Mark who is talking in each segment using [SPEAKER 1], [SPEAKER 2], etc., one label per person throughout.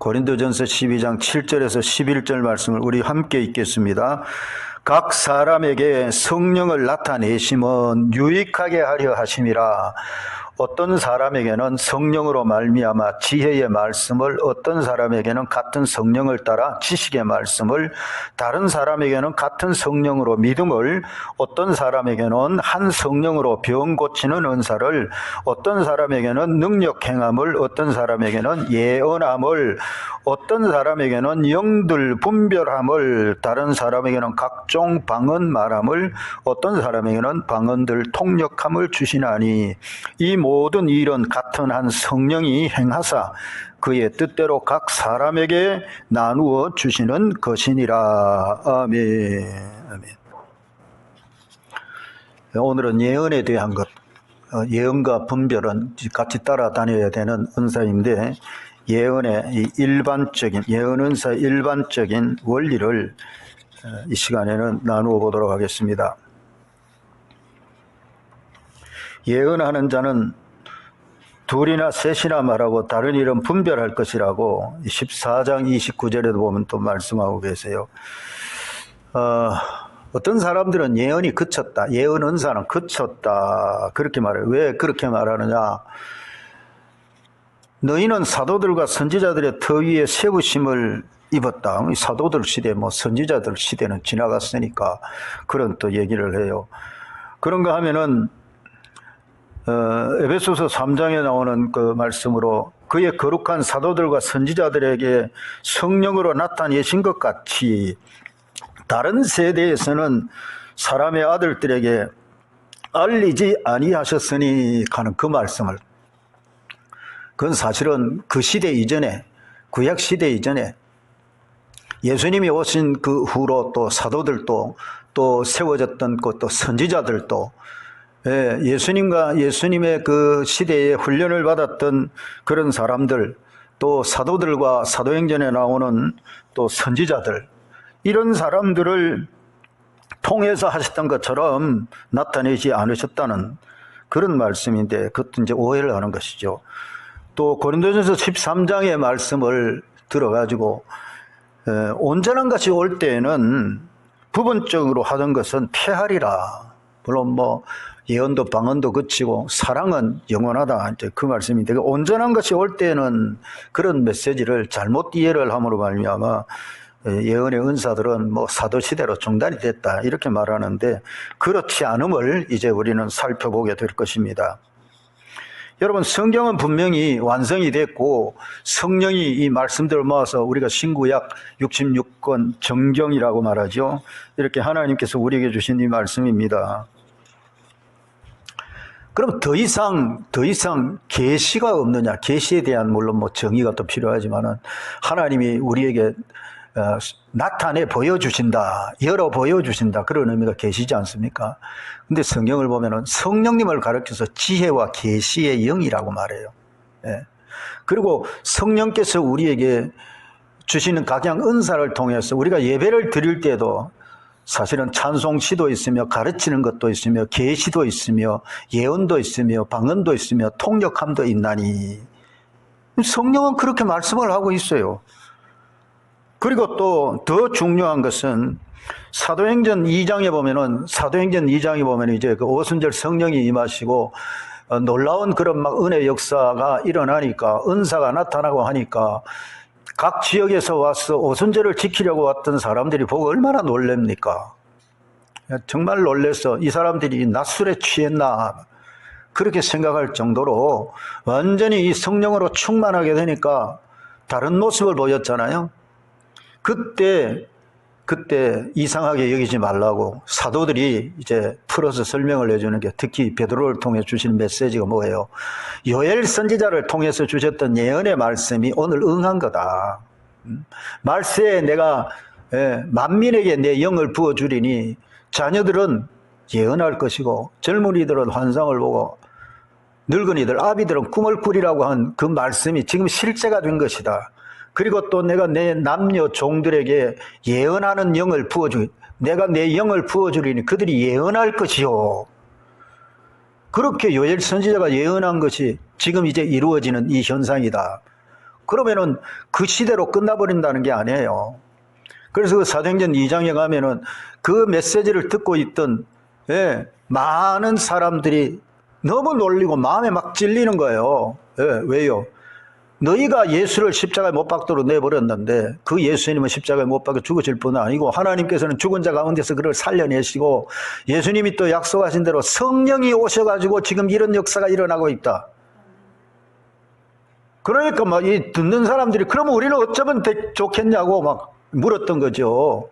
[SPEAKER 1] 고린도전서 12장 7절에서 11절 말씀을 우리 함께 읽겠습니다. 각 사람에게 성령을 나타내심은 유익하게 하려 하심이라. 어떤 사람에게는 성령으로 말미암아 지혜의 말씀을, 어떤 사람에게는 같은 성령을 따라 지식의 말씀을, 다른 사람에게는 같은 성령으로 믿음을, 어떤 사람에게는 한 성령으로 병 고치는 은사를, 어떤 사람에게는 능력 행함을, 어떤 사람에게는 예언함을, 어떤 사람에게는 영들 분별함을, 다른 사람에게는 각종 방언 말함을, 어떤 사람에게는 방언들 통역함을 주시나니 이 모든 일은 같은 한 성령이 행하사 그의 뜻대로 각 사람에게 나누어 주시는 것이니라. 아멘. 아멘. 오늘은 예언에 대한 것, 예언과 분별은 같이 따라다녀야 되는 은사인데, 예언의 이 일반적인, 예언 은사의 일반적인 원리를 이 시간에는 나누어 보도록 하겠습니다. 예언하는 자는 둘이나 셋이나 말하고 다른 일은 분별할 것이라고 14장 29절에도 보면 또 말씀하고 계세요. 어떤 사람들은 예언이 그쳤다, 예언 은사는 그쳤다 그렇게 말해요. 왜 그렇게 말하느냐? 너희는 사도들과 선지자들의 터 위에 세우심을 입었다. 사도들 시대, 선지자들 시대는 지나갔으니까 그런 또 얘기를 해요. 그런가 하면은 에베소서 3장에 나오는 그 말씀으로 그의 거룩한 사도들과 선지자들에게 성령으로 나타내신 것 같이 다른 세대에서는 사람의 아들들에게 알리지 아니하셨으니 하는 그 말씀을, 그건 사실은 그 시대 이전에, 구약 시대 이전에 예수님이 오신 그 후로 또 사도들도 또 세워졌던 또 선지자들도 예수님과 예수님의 그 시대에 훈련을 받았던 그런 사람들, 또 사도들과 사도행전에 나오는 또 선지자들, 이런 사람들을 통해서 하셨던 것처럼 나타내지 않으셨다는 그런 말씀인데, 그것도 이제 오해를 하는 것이죠. 또 고린도전서 13장의 말씀을 들어가지고 온전한 것이 올 때에는 부분적으로 하던 것은 폐하리라. 물론 예언도 방언도 그치고 사랑은 영원하다, 이제 그 말씀인데, 온전한 것이 올 때는 그런 메시지를 잘못 이해를 함으로 말미암아 예언의 은사들은 사도 시대로 중단이 됐다 이렇게 말하는데, 그렇지 않음을 이제 우리는 살펴보게 될 것입니다. 여러분, 성경은 분명히 완성이 됐고 성령이 이 말씀들을 모아서 우리가 신구약 66권 정경이라고 말하죠. 이렇게 하나님께서 우리에게 주신 이 말씀입니다. 그럼 더 이상 계시가 없느냐? 계시에 대한 물론 정의가 또 필요하지만은 하나님이 우리에게 나타내 보여주신다, 열어 보여주신다, 그런 의미가 계시지 않습니까? 근데 성경을 보면은 성령님을 가르쳐서 지혜와 계시의 영이라고 말해요. 그리고 성령께서 우리에게 주시는 각양 은사를 통해서 우리가 예배를 드릴 때도 사실은 찬송시도 있으며 가르치는 것도 있으며 계시도 있으며 예언도 있으며 방언도 있으며 통역함도 있나니, 성령은 그렇게 말씀을 하고 있어요. 그리고 또 더 중요한 것은 사도행전 2장에 보면은 이제 그 오순절 성령이 임하시고 놀라운 그런 은혜 역사가 일어나니까, 은사가 나타나고 하니까 각 지역에서 와서 오순절을 지키려고 왔던 사람들이 보고 얼마나 놀랍니까? 정말 놀라서 이 사람들이 낮술에 취했나 그렇게 생각할 정도로 완전히 이 성령으로 충만하게 되니까 다른 모습을 보였잖아요. 그때 이상하게 여기지 말라고 사도들이 이제 풀어서 설명을 해주는 게, 특히 베드로를 통해 주신 메시지가 뭐예요? 요엘 선지자를 통해서 주셨던 예언의 말씀이 오늘 응한 거다. 말세에 내가 만민에게 내 영을 부어주리니 자녀들은 예언할 것이고 젊은이들은 환상을 보고 늙은이들, 아비들은 꿈을 꾸리라고 한 그 말씀이 지금 실제가 된 것이다. 그리고 또 내가 내 남녀 종들에게 예언하는 영을 내가 내 영을 부어주리니 그들이 예언할 것이요. 그렇게 요엘 선지자가 예언한 것이 지금 이제 이루어지는 이 현상이다. 그러면은 그 시대로 끝나버린다는 게 아니에요. 그래서 그 사도행전 2장에 가면은 그 메시지를 듣고 있던 많은 사람들이 너무 놀리고 마음에 막 찔리는 거예요. 왜요? 너희가 예수를 십자가에 못 박도록 내버렸는데 그 예수님은 십자가에 못 박혀 죽으실 뿐 아니고 하나님께서는 죽은 자 가운데서 그를 살려내시고 예수님이 또 약속하신 대로 성령이 오셔가지고 지금 이런 역사가 일어나고 있다. 그러니까 막 이 듣는 사람들이 그러면 우리는 어쩌면 좋겠냐고 막 물었던 거죠.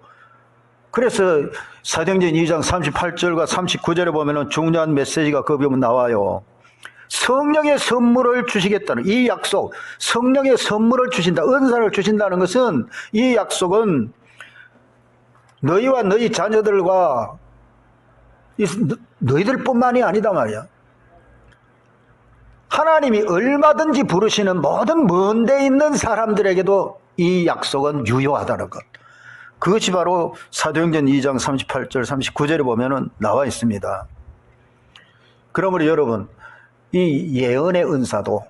[SPEAKER 1] 그래서 사도행전 2장 38절과 39절에 보면은 중요한 메시지가 그 부분 나와요. 성령의 선물을 주시겠다는 이 약속, 성령의 선물을 주신다, 은사를 주신다는 것은 이 약속은 너희와 너희 자녀들과 너희들뿐만이 아니다 말이야. 하나님이 얼마든지 부르시는 모든 먼 데 있는 사람들에게도 이 약속은 유효하다는 것. 그것이 바로 사도행전 2장 38절 39절에 보면은 나와 있습니다. 그러므로 여러분, 이 예언의 은사도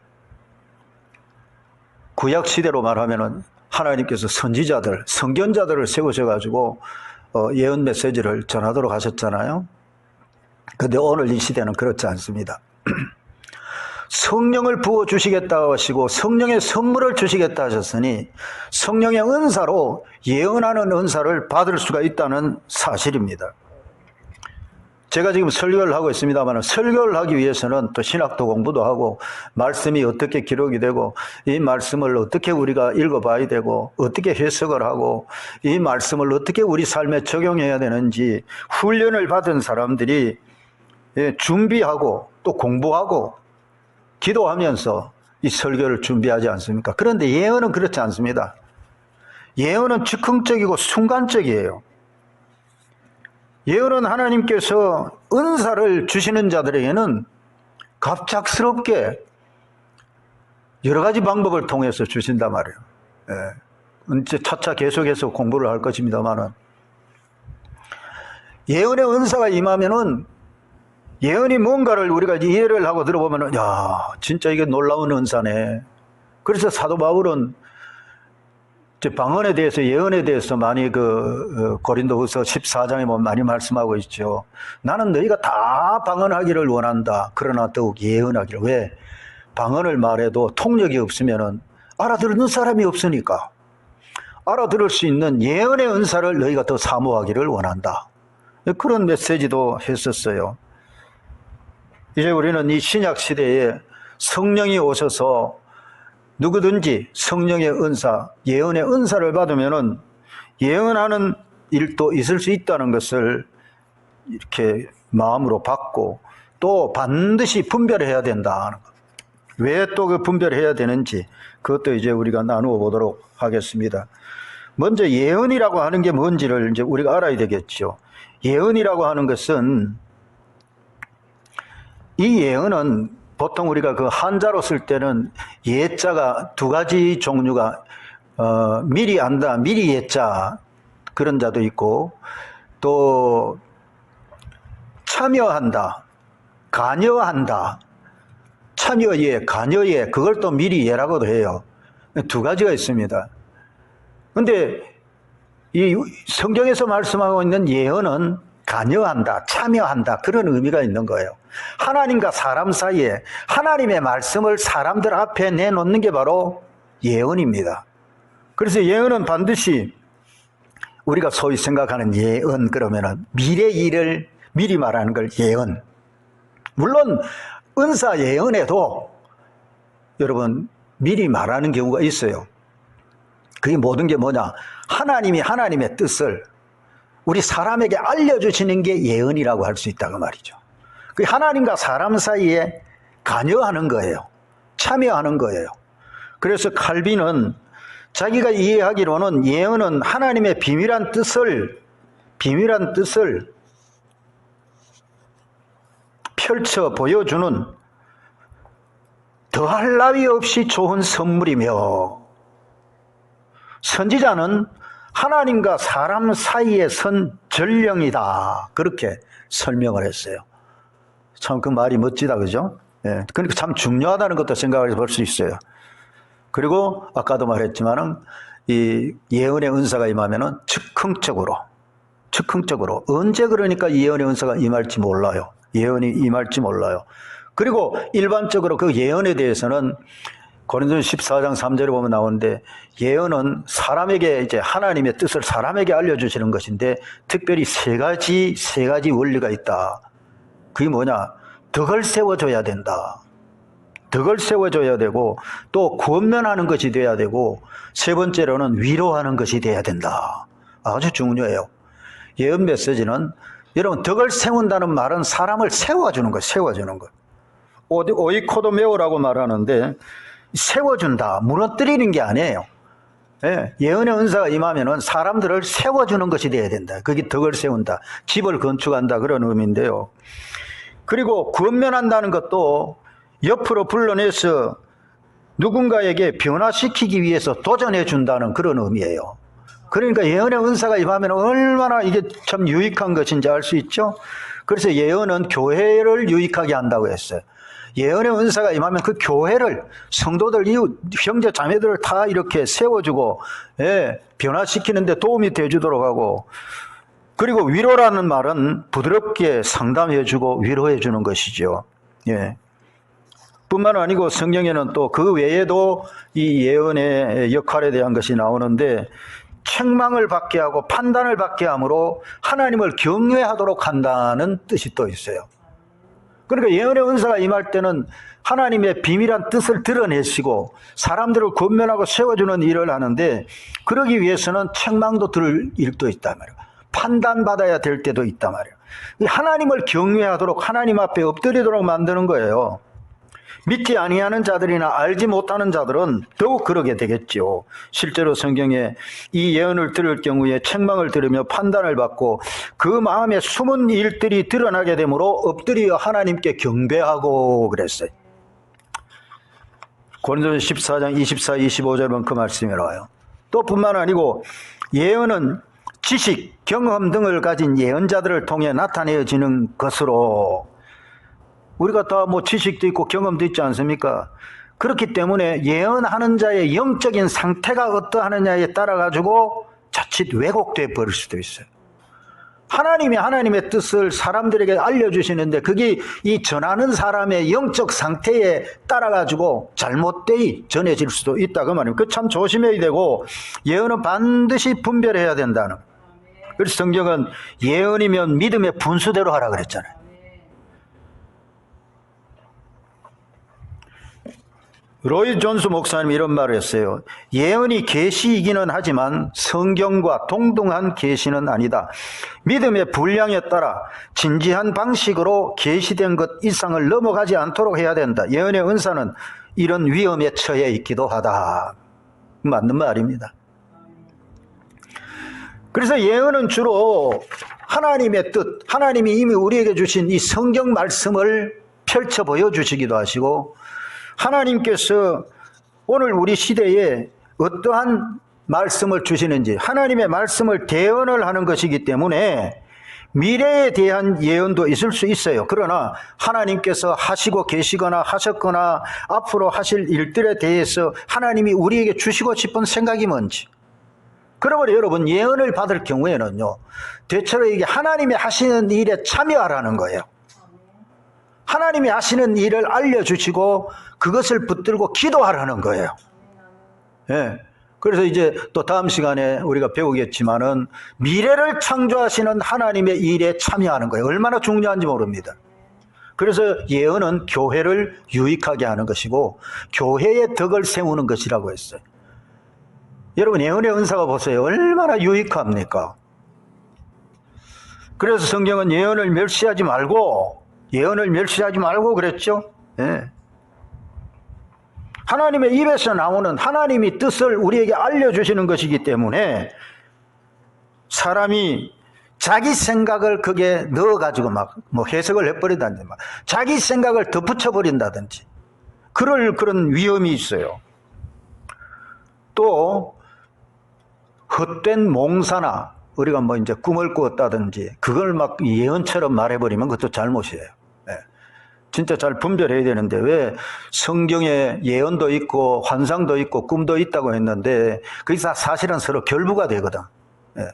[SPEAKER 1] 구약 시대로 말하면은 하나님께서 선지자들, 선견자들을 세우셔가지고 예언 메시지를 전하도록 하셨잖아요. 그런데 오늘 이 시대는 그렇지 않습니다. 성령을 부어주시겠다 하시고 성령의 선물을 주시겠다 하셨으니 성령의 은사로 예언하는 은사를 받을 수가 있다는 사실입니다. 제가 지금 설교를 하고 있습니다만 설교를 하기 위해서는 또 신학도 공부도 하고 말씀이 어떻게 기록이 되고 이 말씀을 어떻게 우리가 읽어봐야 되고 어떻게 해석을 하고 이 말씀을 어떻게 우리 삶에 적용해야 되는지 훈련을 받은 사람들이 준비하고 또 공부하고 기도하면서 이 설교를 준비하지 않습니까? 그런데 예언은 그렇지 않습니다. 예언은 즉흥적이고 순간적이에요. 예언은 하나님께서 은사를 주시는 자들에게는 갑작스럽게 여러 가지 방법을 통해서 주신단 말이에요. 이제 차차 계속해서 공부를 할 것입니다만은 예언의 은사가 임하면은 예언이 뭔가를 우리가 이해를 하고 들어보면은 야, 진짜 이게 놀라운 은사네. 그래서 사도 바울은 방언에 대해서 예언에 대해서 많이 고린도후서 14장에 보면 많이 말씀하고 있죠. 나는 너희가 다 방언하기를 원한다. 그러나 더욱 예언하기를. 왜? 방언을 말해도 통역이 없으면은 알아듣는 사람이 없으니까 알아들을 수 있는 예언의 은사를 너희가 더 사모하기를 원한다. 그런 메시지도 했었어요. 이제 우리는 이 신약 시대에 성령이 오셔서 누구든지 성령의 은사, 예언의 은사를 받으면은 예언하는 일도 있을 수 있다는 것을 이렇게 마음으로 받고 또 반드시 분별해야 된다는 것. 왜 또 그 분별해야 되는지 그것도 이제 우리가 나누어 보도록 하겠습니다. 먼저 예언이라고 하는 게 뭔지를 이제 우리가 알아야 되겠죠. 예언이라고 하는 것은 이 예언은 보통 우리가 그 한자로 쓸 때는 예자가 두 가지 종류가 미리 안다, 미리 예자 그런 자도 있고 또 참여한다, 관여한다, 참여예, 관여예 그걸 또 미리 예라고도 해요. 두 가지가 있습니다. 그런데 이 성경에서 말씀하고 있는 예언은 관여한다, 참여한다 그런 의미가 있는 거예요. 하나님과 사람 사이에 하나님의 말씀을 사람들 앞에 내놓는 게 바로 예언입니다. 그래서 예언은 반드시 우리가 소위 생각하는 예언 그러면은 미래 일을 미리 말하는 걸 예언. 물론 은사 예언에도 여러분 미리 말하는 경우가 있어요. 그게 모든 게 뭐냐? 하나님이 하나님의 뜻을 우리 사람에게 알려주시는 게 예언이라고 할 수 있다고 말이죠. 그 하나님과 사람 사이에 관여하는 거예요. 참여하는 거예요. 그래서 칼빈은 자기가 이해하기로는 예언은 하나님의 비밀한 뜻을 펼쳐 보여주는 더할 나위 없이 좋은 선물이며 선지자는 하나님과 사람 사이에 선 전령이다. 그렇게 설명을 했어요. 참 그 말이 멋지다, 그죠? 예. 그러니까 참 중요하다는 것도 생각을 해볼 수 있어요. 그리고 아까도 말했지만은 이 예언의 은사가 임하면은 즉흥적으로 언제 그러니까 이 예언의 은사가 임할지 몰라요. 예언이 임할지 몰라요. 그리고 일반적으로 그 예언에 대해서는 고린도전서 14장 3절에 보면 나오는데 예언은 사람에게 이제 하나님의 뜻을 사람에게 알려주시는 것인데 특별히 세 가지 원리가 있다. 그게 뭐냐? 덕을 세워줘야 된다. 덕을 세워줘야 되고 또 권면하는 것이 돼야 되고 세 번째로는 위로하는 것이 돼야 된다. 아주 중요해요. 예언 메시지는 여러분 덕을 세운다는 말은 사람을 세워주는 것, 세워주는 것. 오이코도메오라고 말하는데 세워준다, 무너뜨리는 게 아니에요. 예, 예언의 은사가 임하면은 사람들을 세워주는 것이 돼야 된다. 그게 덕을 세운다, 집을 건축한다 그런 의미인데요. 그리고 권면한다는 것도 옆으로 불러내서 누군가에게 변화시키기 위해서 도전해 준다는 그런 의미예요. 그러니까 예언의 은사가 임하면 얼마나 이게 참 유익한 것인지 알 수 있죠. 그래서 예언은 교회를 유익하게 한다고 했어요. 예언의 은사가 임하면 그 교회를, 성도들, 이웃, 형제 자매들을 다 이렇게 세워주고, 예, 변화시키는 데 도움이 되주도록 하고, 그리고 위로라는 말은 부드럽게 상담해주고 위로해주는 것이죠. 예. 뿐만 아니고 성경에는 또 그 외에도 이 예언의 역할에 대한 것이 나오는데, 책망을 받게 하고 판단을 받게 함으로 하나님을 경외하도록 한다는 뜻이 또 있어요. 그러니까 예언의 은사가 임할 때는 하나님의 비밀한 뜻을 드러내시고 사람들을 권면하고 세워주는 일을 하는데, 그러기 위해서는 책망도 들을 일도 있단 말이에요. 판단받아야 될 때도 있단 말이에요. 하나님을 경외하도록 하나님 앞에 엎드리도록 만드는 거예요. 믿지 아니하는 자들이나 알지 못하는 자들은 더욱 그러게 되겠죠. 실제로 성경에 이 예언을 들을 경우에 책망을 들으며 판단을 받고 그 마음에 숨은 일들이 드러나게 되므로 엎드려 하나님께 경배하고 그랬어요. 고린도전서 14장 24, 25절 보면 그 말씀이 나와요. 또 뿐만 아니고 예언은 지식, 경험 등을 가진 예언자들을 통해 나타내어지는 것으로, 우리가 다 뭐 지식도 있고 경험도 있지 않습니까? 그렇기 때문에 예언하는 자의 영적인 상태가 어떠하느냐에 따라 가지고 자칫 왜곡돼 버릴 수도 있어요. 하나님의 뜻을 사람들에게 알려주시는데 그게 이 전하는 사람의 영적 상태에 따라 가지고 잘못되이 전해질 수도 있다 그 말입니다. 그 참 조심해야 되고 예언은 반드시 분별해야 된다는. 그래서 성경은 예언이면 믿음의 분수대로 하라 그랬잖아요. 로이 존스 목사님이 이런 말을 했어요. 예언이 계시이기는 하지만 성경과 동등한 계시는 아니다. 믿음의 분량에 따라 진지한 방식으로 계시된 것 이상을 넘어가지 않도록 해야 된다. 예언의 은사는 이런 위험에 처해 있기도 하다. 맞는 말입니다. 그래서 예언은 주로 하나님의 뜻, 하나님이 이미 우리에게 주신 이 성경 말씀을 펼쳐 보여주시기도 하시고, 하나님께서 오늘 우리 시대에 어떠한 말씀을 주시는지 하나님의 말씀을 대언을 하는 것이기 때문에 미래에 대한 예언도 있을 수 있어요. 그러나 하나님께서 하시고 계시거나 하셨거나 앞으로 하실 일들에 대해서 하나님이 우리에게 주시고 싶은 생각이 뭔지, 그러므로 여러분 예언을 받을 경우에는요, 대체로 이게 하나님이 하시는 일에 참여하라는 거예요. 하나님이 하시는 일을 알려주시고 그것을 붙들고 기도하라는 거예요. 예. 그래서 이제 또 다음 시간에 우리가 배우겠지만은 미래를 창조하시는 하나님의 일에 참여하는 거예요. 얼마나 중요한지 모릅니다. 그래서 예언은 교회를 유익하게 하는 것이고 교회의 덕을 세우는 것이라고 했어요. 여러분 예언의 은사가 보세요. 얼마나 유익합니까? 그래서 성경은 예언을 멸시하지 말고 그랬죠. 예. 하나님의 입에서 나오는 하나님이 뜻을 우리에게 알려주시는 것이기 때문에 사람이 자기 생각을 거기에 넣어가지고 막 뭐 해석을 해버린다든지 막 자기 생각을 덧붙여버린다든지 그런 위험이 있어요. 또 헛된 몽사나 우리가 뭐 이제 꿈을 꾸었다든지 그걸 막 예언처럼 말해버리면 그것도 잘못이에요. 예. 진짜 잘 분별해야 되는데 왜 성경에 예언도 있고 환상도 있고 꿈도 있다고 했는데 그게 사실은 서로 결부가 되거든. 예.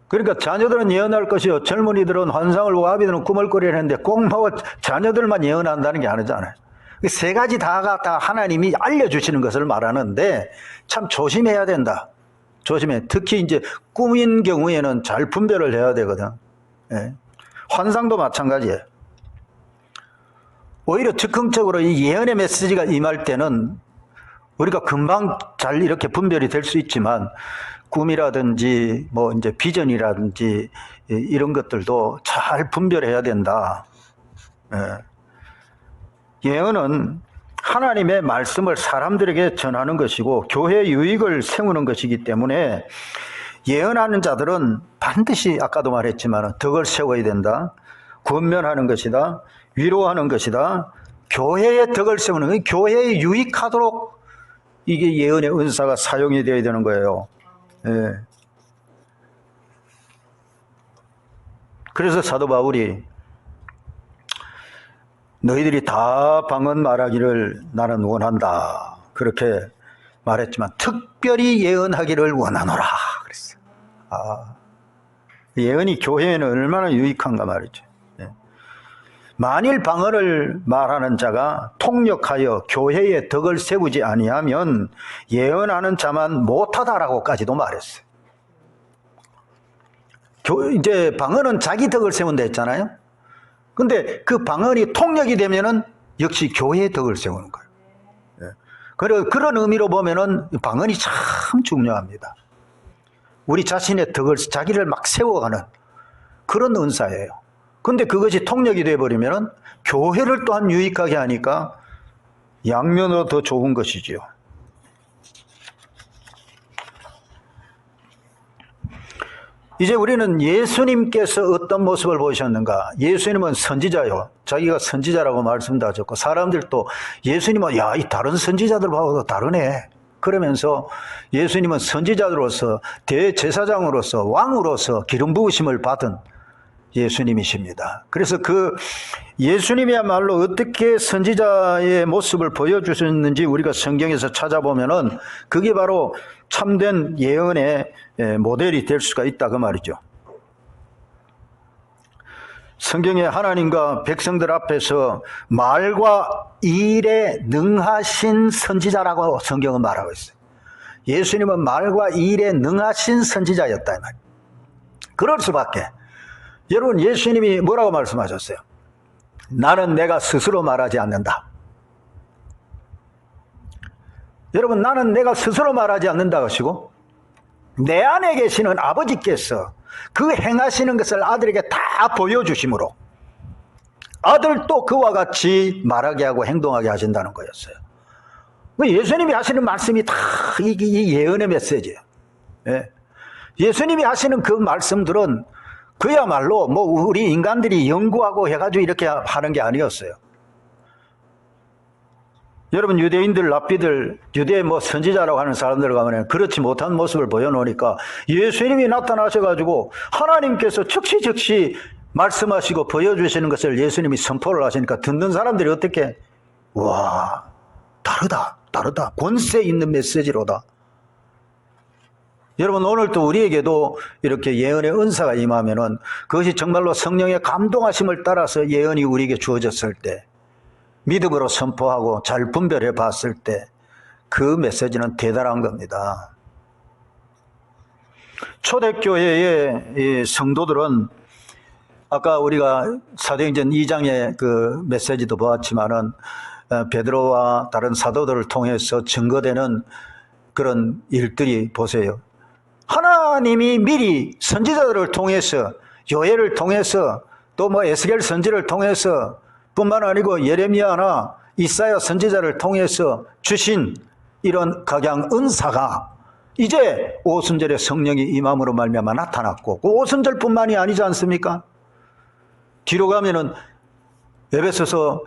[SPEAKER 1] 그러니까 자녀들은 예언할 것이요 젊은이들은 환상을 보고 아비들은 꿈을 꾸리는데 꼭 뭐 자녀들만 예언한다는 게 아니잖아요. 세 가지 다가 다 하나님이 알려주시는 것을 말하는데 참 조심해야 된다. 조심해. 특히 이제 꿈인 경우에는 잘 분별을 해야 되거든. 예. 환상도 마찬가지예요. 오히려 즉흥적으로 이 예언의 메시지가 임할 때는 우리가 금방 잘 이렇게 분별이 될 수 있지만 꿈이라든지 뭐 이제 비전이라든지 이런 것들도 잘 분별해야 된다. 예. 예언은 하나님의 말씀을 사람들에게 전하는 것이고 교회 유익을 세우는 것이기 때문에 예언하는 자들은 반드시 아까도 말했지만 덕을 세워야 된다. 권면하는 것이다. 위로하는 것이다. 교회의 덕을 세우는 것, 교회에 유익하도록 이게 예언의 은사가 사용이 되어야 되는 거예요. 예. 그래서 사도 바울이 너희들이 다 방언 말하기를 나는 원한다. 그렇게 말했지만 특별히 예언하기를 원하노라. 그랬어요. 예언이 교회에는 얼마나 유익한가 말이죠. 예. 만일 방언을 말하는 자가 통역하여 교회의 덕을 세우지 아니하면 예언하는 자만 못하다라고까지도 말했어요. 이제 방언은 자기 덕을 세운다 했잖아요. 근데 그 방언이 통역이 되면은 역시 교회의 덕을 세우는 거예요. 예. 그런 의미로 보면은 방언이 참 중요합니다. 우리 자신의 덕을, 자기를 막 세워가는 그런 은사예요. 근데 그것이 통역이 되어버리면은 교회를 또한 유익하게 하니까 양면으로 더 좋은 것이지요. 이제 우리는 예수님께서 어떤 모습을 보이셨는가? 예수님은 선지자요. 자기가 선지자라고 말씀도 하셨고 사람들도 예수님은 야, 이 다른 선지자들하고도 다르네. 그러면서 예수님은 선지자로서 대제사장으로서 왕으로서 기름 부으심을 받은 예수님이십니다. 그래서 그 예수님이야말로 어떻게 선지자의 모습을 보여주셨는지 우리가 성경에서 찾아보면은 그게 바로 참된 예언의 모델이 될 수가 있다 그 말이죠. 성경에 하나님과 백성들 앞에서 말과 일에 능하신 선지자라고 성경은 말하고 있어요. 예수님은 말과 일에 능하신 선지자였다 이 말이에요. 그럴 수밖에. 여러분 예수님이 뭐라고 말씀하셨어요? 나는 내가 스스로 말하지 않는다. 여러분 나는 내가 스스로 말하지 않는다 하시고 내 안에 계시는 아버지께서 그 행하시는 것을 아들에게 다 보여주심으로 아들도 그와 같이 말하게 하고 행동하게 하신다는 거였어요. 예수님이 하시는 말씀이 다 이 예언의 메시지예요. 예. 예수님이 하시는 그 말씀들은 그야말로 뭐 우리 인간들이 연구하고 해가지고 이렇게 하는 게 아니었어요. 여러분 유대인들 랍비들 유대 뭐 선지자라고 하는 사람들 가면 그렇지 못한 모습을 보여놓으니까 예수님이 나타나셔가지고 하나님께서 즉시 말씀하시고 보여주시는 것을 예수님이 선포를 하시니까 듣는 사람들이 어떻게 와 다르다 권세 있는 메시지로다. 여러분 오늘도 우리에게도 이렇게 예언의 은사가 임하면은 그것이 정말로 성령의 감동하심을 따라서 예언이 우리에게 주어졌을 때 믿음으로 선포하고 잘 분별해 봤을 때 그 메시지는 대단한 겁니다. 초대교회의 성도들은 아까 우리가 사도행전 2장의 그 메시지도 보았지만은 베드로와 다른 사도들을 통해서 증거되는 그런 일들이 보세요. 하나님이 미리 선지자들을 통해서 요엘을 통해서 또 뭐 에스겔 선지를 통해서 뿐만 아니고 예레미야나 이사야 선지자를 통해서 주신 이런 각양 은사가 이제 오순절에 성령이 임함으로 말미암아 나타났고 그 오순절뿐만이 아니지 않습니까? 뒤로 가면은 에베소서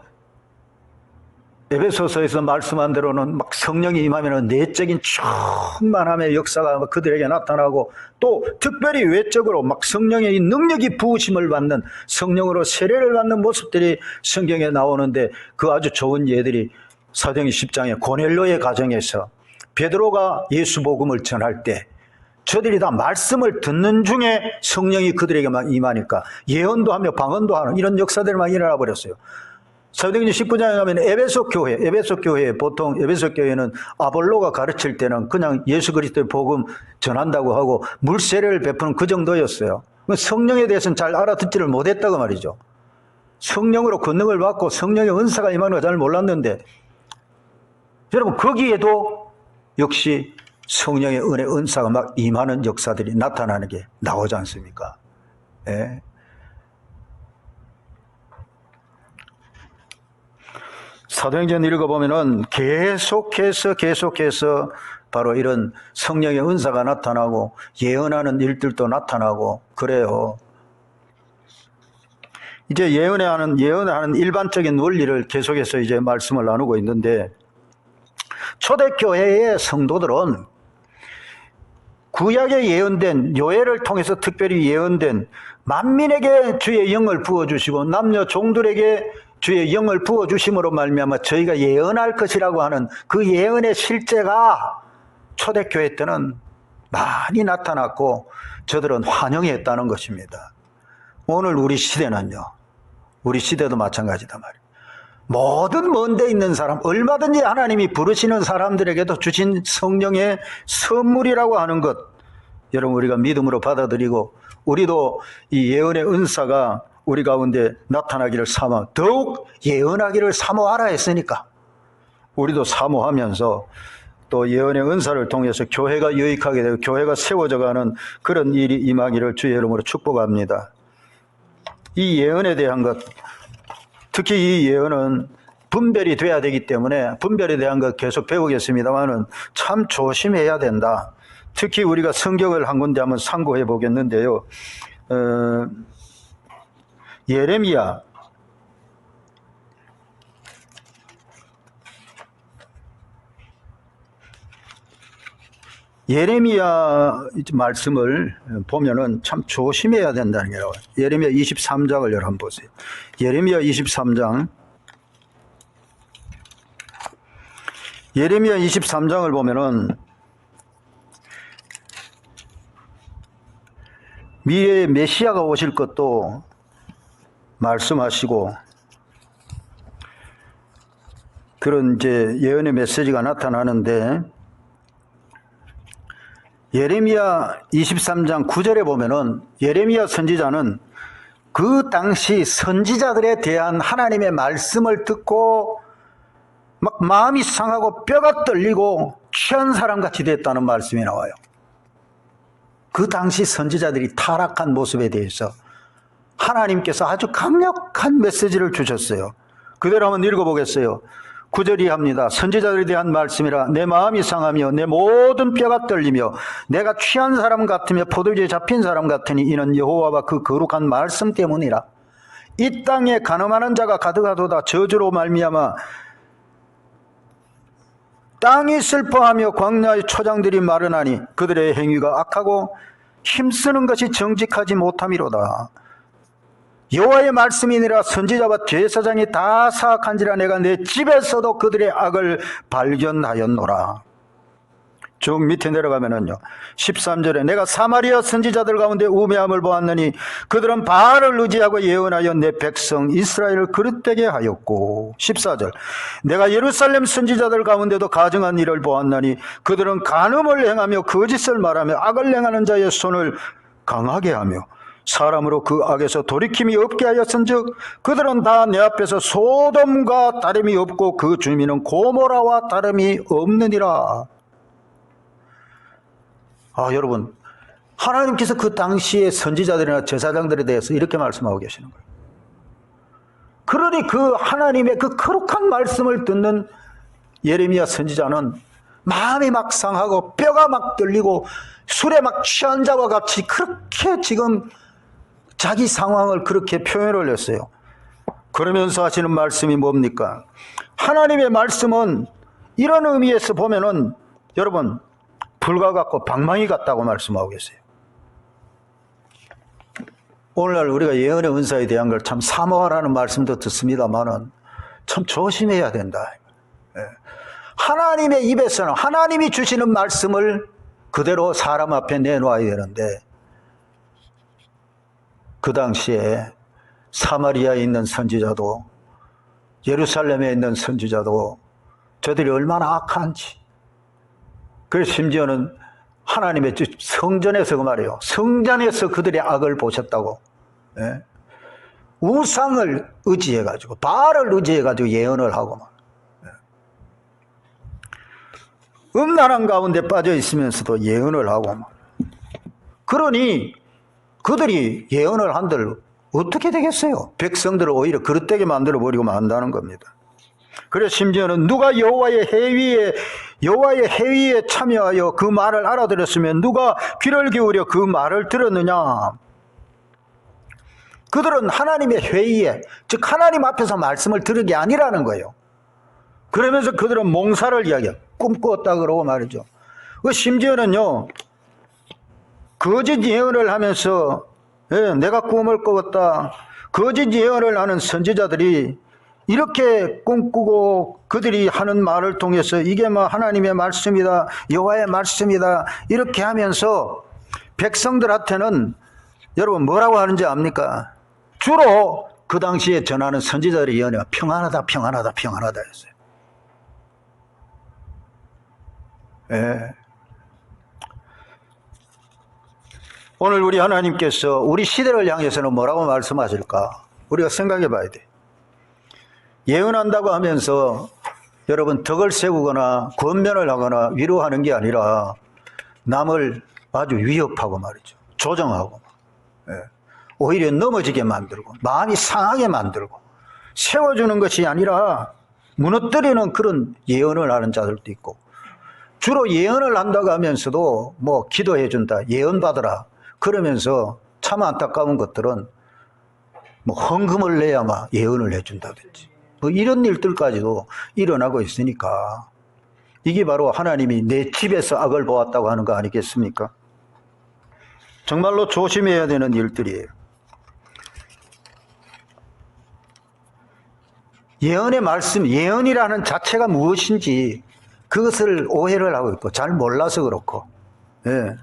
[SPEAKER 1] 에베소서에서 말씀한 대로는 막 성령이 임하면 내적인 충만함의 역사가 막 그들에게 나타나고, 또 특별히 외적으로 막 성령의 이 능력이 부으심을 받는, 성령으로 세례를 받는 모습들이 성경에 나오는데, 그 아주 좋은 예들이 사도행전 10장에 고넬료의 가정에서 베드로가 예수 복음을 전할 때 저들이 다 말씀을 듣는 중에 성령이 그들에게 막 임하니까 예언도 하며 방언도 하는 이런 역사들이 막 일어나 버렸어요. 사도행전 19장에 가면 에베소 교회, 보통 에베소 교회는 아볼로가 가르칠 때는 그냥 예수 그리스도의 복음 전한다고 하고 물세례를 베푸는 그 정도였어요. 성령에 대해서는 잘 알아듣지를 못했다고 말이죠. 성령으로 권능을 받고 성령의 은사가 임하는 걸 잘 몰랐는데, 여러분 거기에도 역시 성령의 은혜, 은사가 막 임하는 역사들이 나타나는 게 나오지 않습니까? 예. 사도행전 읽어보면은 계속해서 바로 이런 성령의 은사가 나타나고 예언하는 일들도 나타나고 그래요. 이제 예언하는 일반적인 원리를 계속해서 이제 말씀을 나누고 있는데, 초대교회의 성도들은 구약에 예언된, 요엘을 통해서 특별히 예언된 만민에게 주의 영을 부어주시고 남녀 종들에게 주의 영을 부어주심으로 말미암아 저희가 예언할 것이라고 하는 그 예언의 실제가 초대교회 때는 많이 나타났고 저들은 환영했다는 것입니다. 오늘 우리 시대는요, 우리 시대도 마찬가지다 말이에요. 모든 먼 데 있는 사람, 얼마든지 하나님이 부르시는 사람들에게도 주신 성령의 선물이라고 하는 것, 여러분 우리가 믿음으로 받아들이고 우리도 이 예언의 은사가 우리 가운데 나타나기를 더욱 예언하기를 사모하라 했으니까 우리도 사모하면서 또 예언의 은사를 통해서 교회가 유익하게 되고 교회가 세워져가는 그런 일이 임하기를 주의 이름으로 축복합니다. 이 예언에 대한 것, 특히 이 예언은 분별이 돼야 되기 때문에 분별에 대한 것 계속 배우겠습니다만은 참 조심해야 된다. 특히 우리가 성경을 한 군데 한번 참고해 보겠는데요. 예레미야 말씀을 보면은 참 조심해야 된다는 거예요. 예레미야 23장을 여러분 보세요. 예레미야 23장. 예레미야 23장을 보면은 미래에 메시아가 오실 것도 말씀하시고 그런 이제 예언의 메시지가 나타나는데, 예레미야 23장 9절에 보면은 예레미야 선지자는 그 당시 선지자들에 대한 하나님의 말씀을 듣고 막 마음이 상하고 뼈가 떨리고 취한 사람같이 됐다는 말씀이 나와요. 그 당시 선지자들이 타락한 모습에 대해서 하나님께서 아주 강력한 메시지를 주셨어요. 그대로 한번 읽어보겠어요. 9절이 합니다. 선지자들에 대한 말씀이라. 내 마음이 상하며 내 모든 뼈가 떨리며 내가 취한 사람 같으며 포도주에 잡힌 사람 같으니 이는 여호와와 그 거룩한 말씀 때문이라. 이 땅에 간음하는 자가 가득하도다. 저주로 말미암아 땅이 슬퍼하며 광야의 초장들이 마르나니 그들의 행위가 악하고 힘쓰는 것이 정직하지 못함이로다. 여호와의 말씀이니라. 선지자와 제사장이 다 사악한지라. 내가 내 집에서도 그들의 악을 발견하였노라. 쭉 밑에 내려가면은요, 13절에 내가 사마리아 선지자들 가운데 우매함을 보았느니 그들은 바알을 의지하고 예언하여 내 백성 이스라엘을 그릇되게 하였고, 14절 내가 예루살렘 선지자들 가운데도 가증한 일을 보았나니 그들은 간음을 행하며 거짓을 말하며 악을 행하는 자의 손을 강하게 하며 사람으로 그 악에서 돌이킴이 없게 하였은즉 그들은 다 내 앞에서 소돔과 다름이 없고 그 주민은 고모라와 다름이 없느니라. 여러분, 하나님께서 그 당시의 선지자들이나 제사장들에 대해서 이렇게 말씀하고 계시는 거예요. 그러니 그 하나님의 그 거룩한 말씀을 듣는 예레미야 선지자는 마음이 막 상하고 뼈가 막 떨리고 술에 막 취한 자와 같이 그렇게 지금 자기 상황을 그렇게 표현을 했어요. 그러면서 하시는 말씀이 뭡니까? 하나님의 말씀은 이런 의미에서 보면은 여러분 불과 같고 방망이 같다고 말씀하고 계세요. 오늘날 우리가 예언의 은사에 대한 걸 참 사모하라는 말씀도 듣습니다만은 참 조심해야 된다. 하나님의 입에서는 하나님이 주시는 말씀을 그대로 사람 앞에 내놓아야 되는데 그 당시에 사마리아에 있는 선지자도 예루살렘에 있는 선지자도 저들이 얼마나 악한지, 그래서 심지어는 하나님의 성전에서 그 말이에요. 성전에서 그들의 악을 보셨다고. 예? 우상을 의지해가지고 바알을 의지해가지고 예언을 하고 막. 음란한 가운데 빠져 있으면서도 예언을 하고 막. 그러니 그들이 예언을 한들 어떻게 되겠어요? 백성들을 오히려 그릇되게 만들어버리고 만다는 겁니다. 그래서 심지어는 누가 여호와의 회의에 참여하여 그 말을 알아들었으면 누가 귀를 기울여 그 말을 들었느냐. 그들은 하나님의 회의에, 즉 하나님 앞에서 말씀을 들은 게 아니라는 거예요. 그러면서 그들은 몽사를 이야기해요. 꿈꾸었다 그러고 말이죠. 심지어는요, 거짓 예언을 하면서 내가 꿈을 꿔었다. 거짓 예언을 하는 선지자들이 이렇게 꿈꾸고 그들이 하는 말을 통해서 이게 뭐 하나님의 말씀이다, 여호와의 말씀이다 이렇게 하면서 백성들한테는 여러분 뭐라고 하는지 압니까? 주로 그 당시에 전하는 선지자들의 예언이 평안하다 평안하다 평안하다 했어요. 예. 오늘 우리 하나님께서 우리 시대를 향해서는 뭐라고 말씀하실까? 우리가 생각해 봐야 돼. 예언한다고 하면서 여러분 덕을 세우거나 권면을 하거나 위로하는 게 아니라 남을 아주 위협하고 말이죠. 조정하고. 예. 오히려 넘어지게 만들고 마음이 상하게 만들고 세워주는 것이 아니라 무너뜨리는 그런 예언을 하는 자들도 있고, 주로 예언을 한다고 하면서도 뭐 기도해 준다, 예언 받으라 그러면서 참 안타까운 것들은 뭐 헌금을 내야만 예언을 해준다든지 뭐 이런 일들까지도 일어나고 있으니까 이게 바로 하나님이 내 집에서 악을 보았다고 하는 거 아니겠습니까? 정말로 조심해야 되는 일들이에요. 예언의 말씀, 예언이라는 자체가 무엇인지 그것을 오해를 하고 있고 잘 몰라서 그렇고. 예.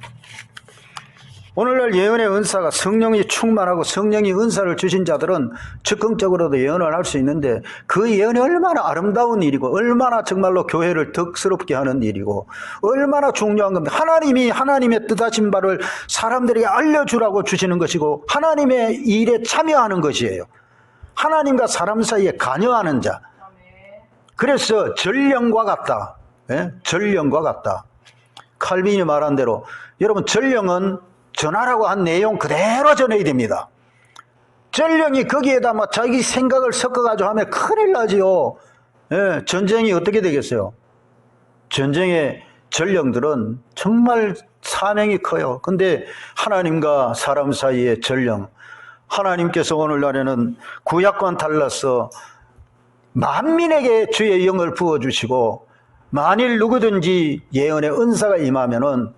[SPEAKER 1] 오늘날 예언의 은사가 성령이 충만하고 성령이 은사를 주신 자들은 즉흥적으로도 예언을 할 수 있는데 그 예언이 얼마나 아름다운 일이고 얼마나 정말로 교회를 덕스럽게 하는 일이고 얼마나 중요한 겁니다. 하나님이 하나님의 뜻하신 바를 사람들에게 알려주라고 주시는 것이고 하나님의 일에 참여하는 것이에요. 하나님과 사람 사이에 관여하는 자. 그래서 전령과 같다. 예? 전령과 같다. 칼빈이 말한 대로 여러분 전령은 전하라고 한 내용 그대로 전해야 됩니다. 전령이 거기에다 막 자기 생각을 섞어가지고 하면 큰일 나지요. 예, 전쟁이 어떻게 되겠어요? 전쟁의 전령들은 정말 사명이 커요. 근데 하나님과 사람 사이의 전령, 하나님께서 오늘날에는 구약과는 달라서 만민에게 주의 영을 부어주시고 만일 누구든지 예언의 은사가 임하면은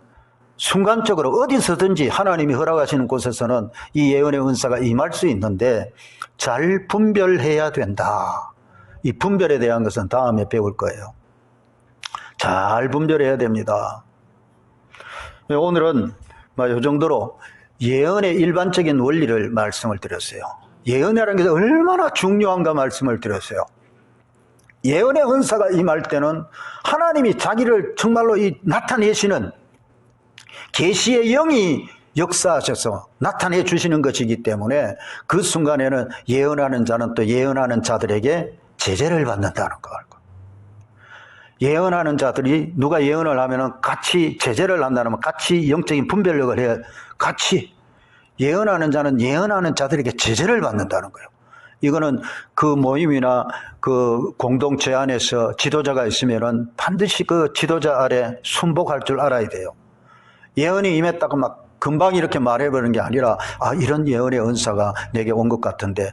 [SPEAKER 1] 순간적으로 어디서든지 하나님이 허락하시는 곳에서는 이 예언의 은사가 임할 수 있는데 잘 분별해야 된다. 이 분별에 대한 것은 다음에 배울 거예요. 잘 분별해야 됩니다. 오늘은 이 정도로 예언의 일반적인 원리를 말씀을 드렸어요. 예언이라는 게 얼마나 중요한가 말씀을 드렸어요. 예언의 은사가 임할 때는 하나님이 자기를 정말로 나타내시는 계시의 영이 역사하셔서 나타내 주시는 것이기 때문에 그 순간에는 예언하는 자는 또 예언하는 자들에게 제재를 받는다는 거. 예언하는 자들이 누가 예언을 하면은 같이 제재를 한다면 같이 영적인 분별력을 해야 같이 예언하는 자는 예언하는 자들에게 제재를 받는다는 거예요. 이거는 그 모임이나 그 공동체 안에서 지도자가 있으면은 반드시 그 지도자 아래 순복할 줄 알아야 돼요. 예언이 임했다고 막 금방 이렇게 말해버리는 게 아니라 이런 예언의 은사가 내게 온 것 같은데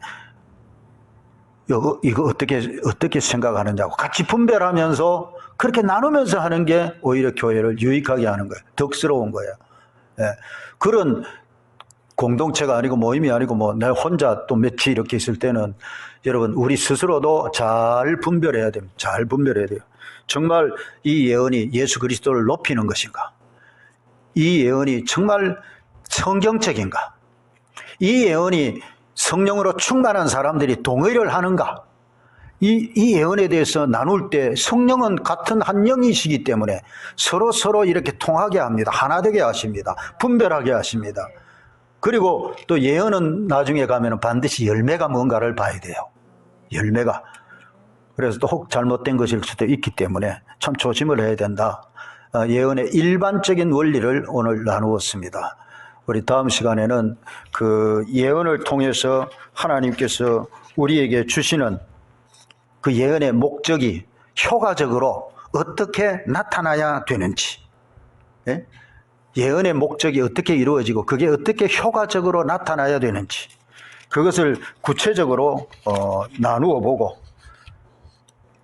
[SPEAKER 1] 이거 어떻게 생각하느냐고 같이 분별하면서 그렇게 나누면서 하는 게 오히려 교회를 유익하게 하는 거예요. 덕스러운 거예요. 예. 그런 공동체가 아니고 모임이 아니고 내 혼자 또 며칠 이렇게 있을 때는 여러분 우리 스스로도 잘 분별해야 됩니다. 잘 분별해야 돼요. 정말 이 예언이 예수 그리스도를 높이는 것인가? 이 예언이 정말 성경적인가? 이 예언이 성령으로 충만한 사람들이 동의를 하는가? 이 예언에 대해서 나눌 때 성령은 같은 한 영이시기 때문에 서로 이렇게 통하게 합니다. 하나 되게 하십니다. 분별하게 하십니다. 그리고 또 예언은 나중에 가면 반드시 열매가 뭔가를 봐야 돼요. 열매가. 그래서 또 혹 잘못된 것일 수도 있기 때문에 참 조심을 해야 된다. 예언의 일반적인 원리를 오늘 나누었습니다. 우리 다음 시간에는 그 예언을 통해서 하나님께서 우리에게 주시는 그 예언의 목적이 효과적으로 어떻게 나타나야 되는지, 예? 예언의 목적이 어떻게 이루어지고 그게 어떻게 효과적으로 나타나야 되는지 그것을 구체적으로 나누어 보고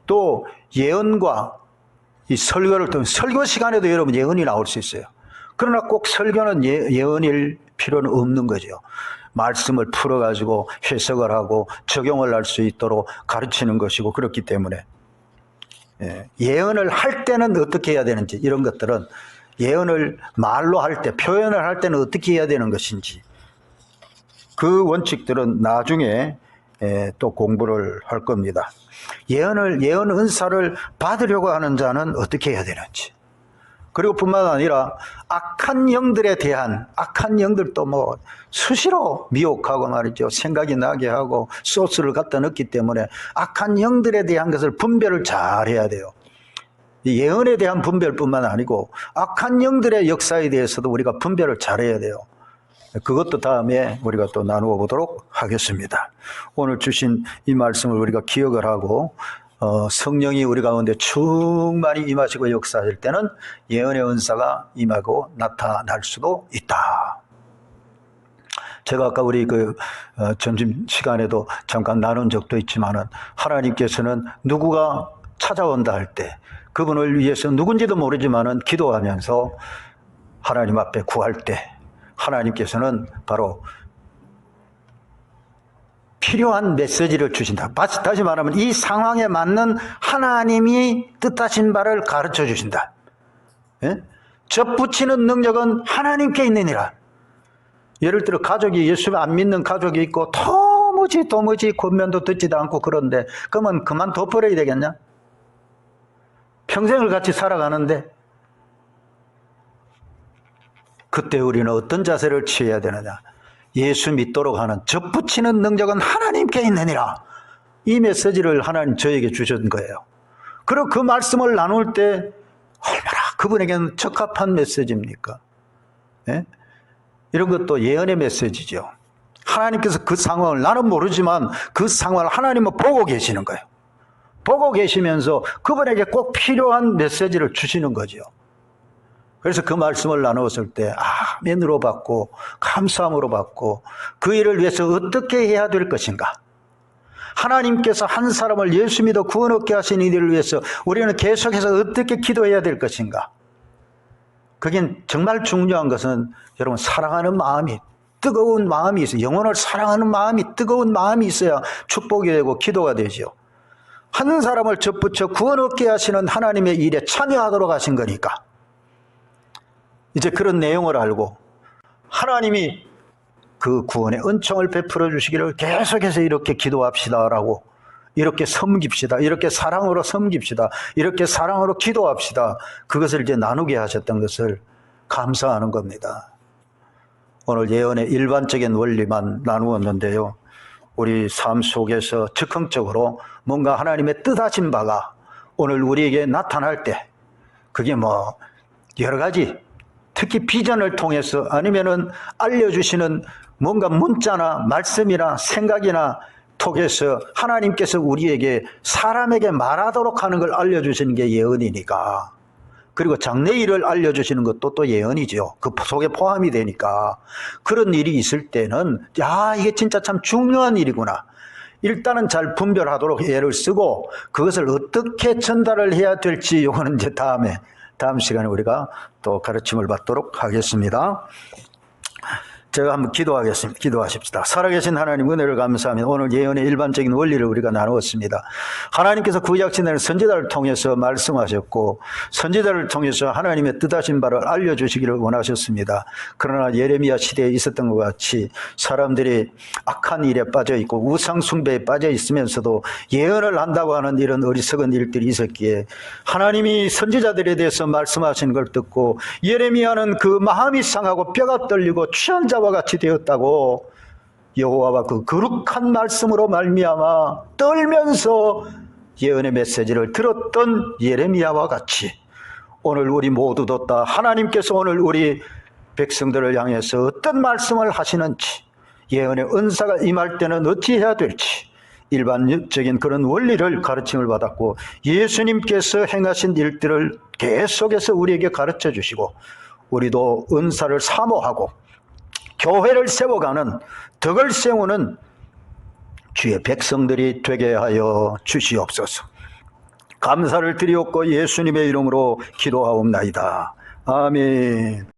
[SPEAKER 1] 또 예언과 이 설교를 통해 설교 시간에도 여러분 예언이 나올 수 있어요. 그러나 꼭 설교는 예언일 필요는 없는 거죠. 말씀을 풀어가지고 해석을 하고 적용을 할 수 있도록 가르치는 것이고 그렇기 때문에 예언을 할 때는 어떻게 해야 되는지 이런 것들은 예언을 말로 할 때, 표현을 할 때는 어떻게 해야 되는 것인지 그 원칙들은 나중에 또 공부를 할 겁니다. 예언 은사를 받으려고 하는 자는 어떻게 해야 되는지 그리고 뿐만 아니라 악한 영들에 대한 악한 영들도 수시로 미혹하고 말이죠. 생각이 나게 하고 소스를 갖다 넣기 때문에 악한 영들에 대한 것을 분별을 잘 해야 돼요. 예언에 대한 분별뿐만 아니고 악한 영들의 역사에 대해서도 우리가 분별을 잘해야 돼요. 그것도 다음에 우리가 또 나누어 보도록 하겠습니다. 오늘 주신 이 말씀을 우리가 기억을 하고 성령이 우리 가운데 충만히 임하시고 역사할 때는 예언의 은사가 임하고 나타날 수도 있다. 제가 아까 우리 점심 시간에도 잠깐 나눈 적도 있지만은 하나님께서는 누구가 찾아온다 할 때 그분을 위해서 누군지도 모르지만은 기도하면서 하나님 앞에 구할 때 하나님께서는 바로 필요한 메시지를 주신다. 다시 말하면 이 상황에 맞는 하나님이 뜻하신 바를 가르쳐 주신다. 예? 접붙이는 능력은 하나님께 있느니라. 예를 들어 가족이 예수 안 믿는 가족이 있고 도무지 권면도 듣지도 않고 그런데 그러면 그만 둬버려야 되겠냐? 평생을 같이 살아가는데 그때 우리는 어떤 자세를 취해야 되느냐? 예수 믿도록 하는 접붙이는 능력은 하나님께 있느니라. 이 메시지를 하나님 저에게 주신 거예요. 그리고 그 말씀을 나눌 때 얼마나 그분에게는 적합한 메시지입니까? 예? 이런 것도 예언의 메시지죠. 하나님께서 그 상황을 나는 모르지만 그 상황을 하나님은 보고 계시는 거예요. 보고 계시면서 그분에게 꼭 필요한 메시지를 주시는 거죠. 그래서 그 말씀을 나누었을 때 아멘으로 받고 감사함으로 받고 그 일을 위해서 어떻게 해야 될 것인가. 하나님께서 한 사람을 예수 믿어 구원 얻게 하신 이들을 위해서 우리는 계속해서 어떻게 기도해야 될 것인가. 그게 정말 중요한 것은 여러분 사랑하는 마음이 뜨거운 마음이 있어요. 영혼을 사랑하는 마음이 뜨거운 마음이 있어야 축복이 되고 기도가 되죠. 한 사람을 접붙여 구원 얻게 하시는 하나님의 일에 참여하도록 하신 거니까 이제 그런 내용을 알고 하나님이 그 구원의 은총을 베풀어 주시기를 계속해서 이렇게 기도합시다라고 이렇게 섬깁시다. 이렇게 사랑으로 섬깁시다. 이렇게 사랑으로 기도합시다. 그것을 이제 나누게 하셨던 것을 감사하는 겁니다. 오늘 예언의 일반적인 원리만 나누었는데요. 우리 삶 속에서 즉흥적으로 뭔가 하나님의 뜻하신 바가 오늘 우리에게 나타날 때 그게 여러 가지 특히 비전을 통해서 아니면은 알려주시는 뭔가 문자나 말씀이나 생각이나 통해서 하나님께서 우리에게 사람에게 말하도록 하는 걸 알려주시는 게 예언이니까 그리고 장래일을 알려주시는 것도 또 예언이죠. 그 속에 포함이 되니까 그런 일이 있을 때는 이게 진짜 참 중요한 일이구나. 일단은 잘 분별하도록 애를 쓰고 그것을 어떻게 전달을 해야 될지 이거는 이제 다음 시간에 우리가 또 가르침을 받도록 하겠습니다. 제가 한번 기도하겠습니다. 기도하십시다. 살아계신 하나님 은혜를 감사하며 오늘 예언의 일반적인 원리를 우리가 나누었습니다. 하나님께서 구약시대의 선지자를 통해서 말씀하셨고 선지자를 통해서 하나님의 뜻하신 바를 알려주시기를 원하셨습니다. 그러나 예레미야 시대에 있었던 것 같이 사람들이 악한 일에 빠져 있고 우상 숭배에 빠져 있으면서도 예언을 한다고 하는 이런 어리석은 일들이 있었기에 하나님이 선지자들에 대해서 말씀하신 걸 듣고 예레미야는 그 마음이 상하고 뼈가 떨리고 취한 자와 같이 되었다고 여호와와 그 거룩한 말씀으로 말미암아 떨면서 예언의 메시지를 들었던 예레미야와 같이 오늘 우리 모두도 다 하나님께서 오늘 우리 백성들을 향해서 어떤 말씀을 하시는지 예언의 은사가 임할 때는 어찌해야 될지 일반적인 그런 원리를 가르침을 받았고 예수님께서 행하신 일들을 계속해서 우리에게 가르쳐 주시고 우리도 은사를 사모하고 교회를 세워가는 덕을 세우는 주의 백성들이 되게 하여 주시옵소서. 감사를 드리옵고 예수님의 이름으로 기도하옵나이다. 아멘.